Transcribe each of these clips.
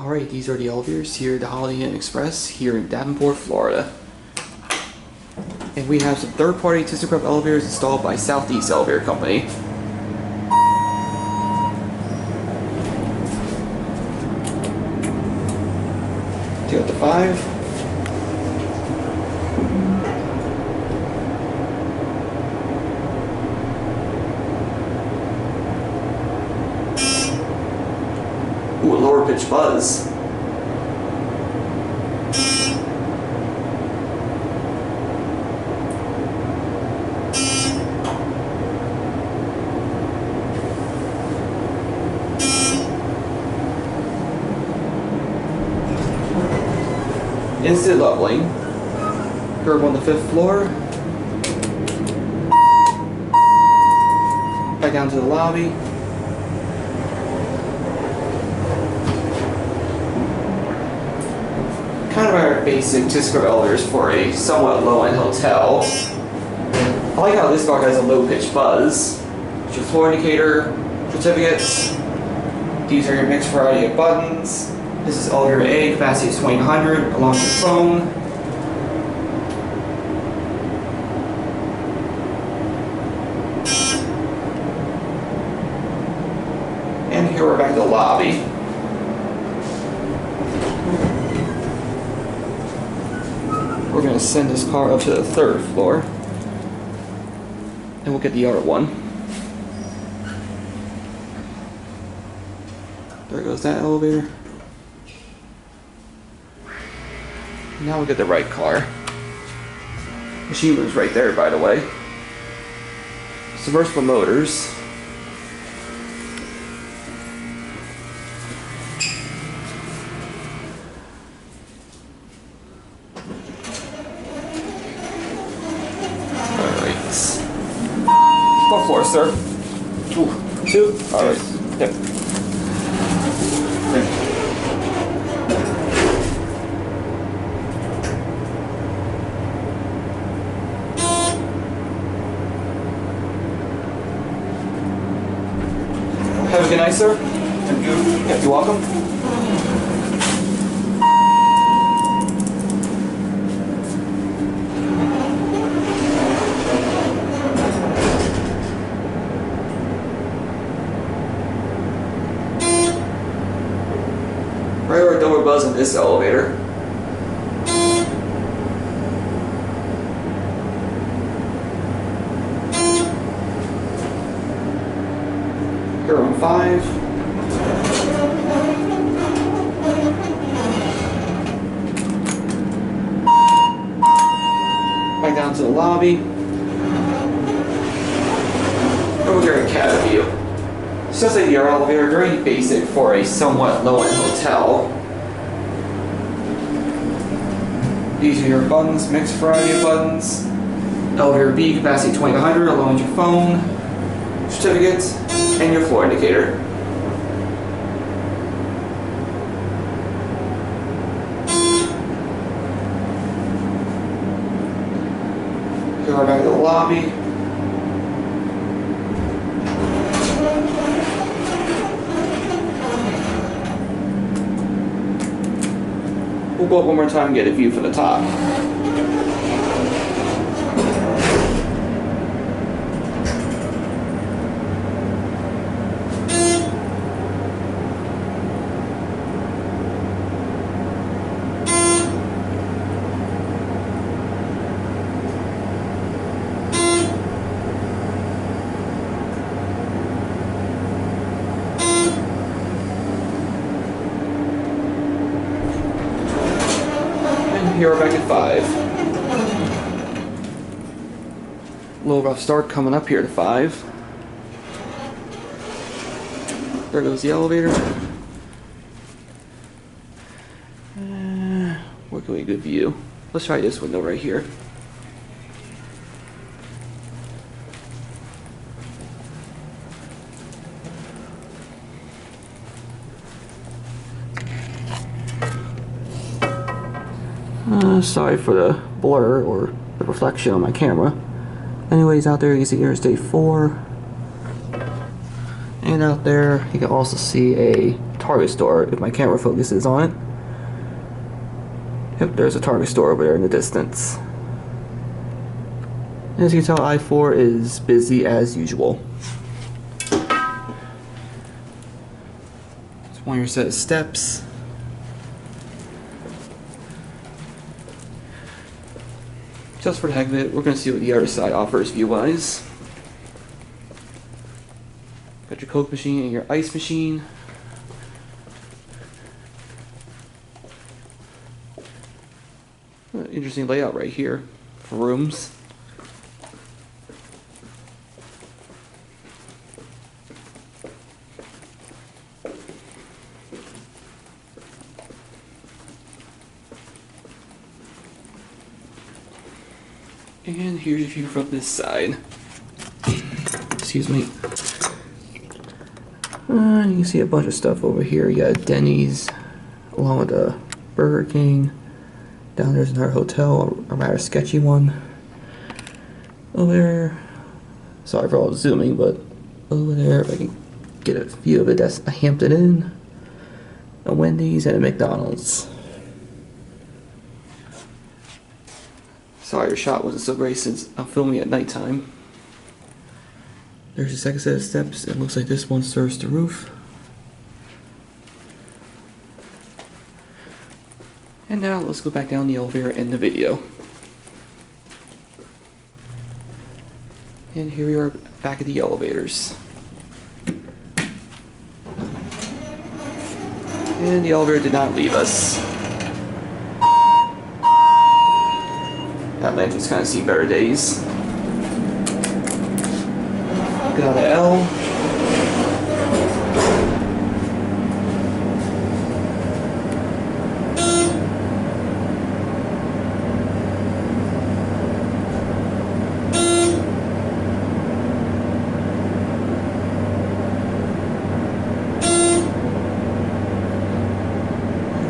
Alright, these are the elevators here at the Holiday Inn Express here in Davenport, Florida. And we have some third-party ThyssenKrupp elevators installed by Southeast Elevator Company. Take out the 5. Ooh, a lower pitch buzz. Instant leveling. Curb on the 5th floor. Back down to the lobby. Kind of our basic ThyssenKrupp elevators for a somewhat low-end hotel. I like how this car has a low-pitch buzz. It's your floor indicator, certificates. These are your mixed variety of buttons. This is elevator A, capacity is 2100, along with your phone. And here we're back to the lobby. We're going to send this car up to the 3rd floor, and we'll get the other one. There goes that elevator. Now we'll get the right car. Machine room's right there, by the way. Submersible motors. What floor, sir? Ooh, 2? Alright. Yep. Have a good night, sir. Thank you. Yeah, you're welcome. Regular double buzz in this elevator. Here on 5. Back down to the lobby. Over here in cat view. It's just like the elevator, very basic for a somewhat low-end hotel. These are your buttons, mixed variety of buttons. Elevator B, capacity 2100, along with your phone, certificates, and your floor indicator. Go back to the lobby. We'll go up one more time and get a view from the top. Here we're back at 5. A little rough start coming up here to 5. There goes the elevator. Where can we get a good view? Let's try this window right here. Sorry for the blur or the reflection on my camera. Anyways, out there you can see Interstate 4. And out there, you can also see a Target store if my camera focuses on it. Yep, there's a Target store over there in the distance. And as you can tell, I-4 is busy as usual. It's one of your set of steps. Just for the heck of it, we're going to see what the other side offers view-wise. Got your Coke machine and your ice machine. Interesting layout right here for rooms. And here's a view from this side. Excuse me. You can see a bunch of stuff over here. You got Denny's, along with a Burger King. Down there's another hotel, a rather sketchy one. Over there, sorry for all the zooming, but over there, if I can get a view of it, that's a Hampton Inn, a Wendy's, and a McDonald's. Sorry your shot wasn't so great since I'm filming at nighttime. There's a second set of steps. It looks like this one serves the roof. And now let's go back down the elevator and the video. And here we are back at the elevators. And the elevator did not leave us. That lantern's kind of seen better days. Got an L.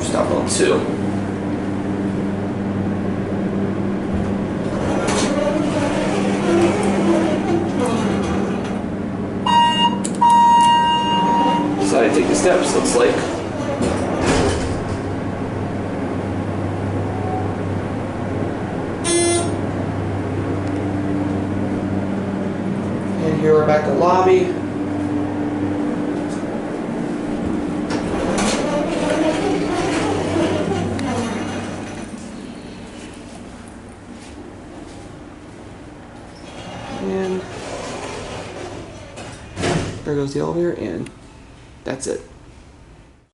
Stop on 2. Decided to take the steps, looks like. And here we're back to lobby. And there goes the elevator, and that's it.